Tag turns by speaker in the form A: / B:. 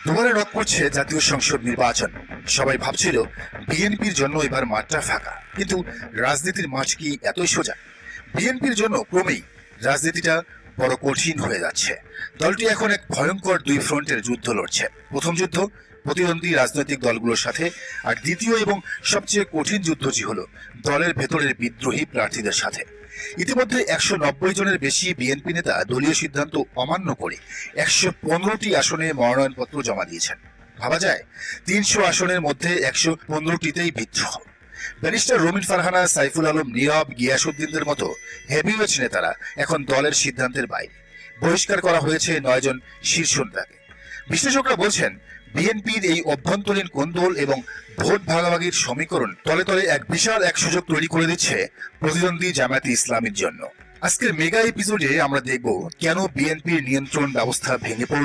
A: দুবারে rock করছে জাতীয় সংসদ নির্বাচন। সবাই ভাবছিল বিএনপির জন্য এবার মাঠটা ফাঁকা, কিন্তু রাজনীতির মাঠ কি এতই সোজা? বিএনপির জন্য ক্রমেই রাজনীতিটা বড় কঠিন হয়ে যাচ্ছে। দলটি এখন এক ভয়ঙ্কর দুই ফ্রন্টের যুদ্ধ লড়ছে। প্রথম যুদ্ধ প্রতিদ্বন্দ্বী রাজনৈতিক দলগুলোর সাথে, আর দ্বিতীয় এবং সবচেয়ে কঠিন যুদ্ধটি হলো দলের ভেতরের বিদ্রোহী প্রার্থীদের সাথে। ইতিমধ্যে 190 জনের বেশি বিএনপি নেতা দলীয় সিদ্ধান্ত অমান্য করে 115টি আসনে মনোনয়নপত্র জমা দিয়েছেন। ভাবা যায় 300 আসনের মধ্যে 115টিতেই বিদ্রোহ। ব্যারিস্টার রুমিন ফারহানা, সাইফুল আলম, নীরব, গিয়াসউদ্দিনদের মতো হেভিওয়েট নেতারা এখন দলের সিদ্ধান্তের বাইরে। বহিষ্কার করা হয়েছে 9 জন শীর্ষ নেতাকে। বিশ্লেষকরা বলছেন, বিএনপির এই অভ্যন্তরীণ কোন্দল এবং ভোট ভাগাভাগির সমীকরণ তলে তলে এক বিশাল সুযোগ তৈরি করে দিচ্ছে প্রতিদ্বন্দ্বী জামায়াতে ইসলামীর জন্য। আজকের মেগা এপিসোডে আমরা দেখব কেন বিএনপির নিয়ন্ত্রণ ব্যবস্থা ভেঙে পড়ল,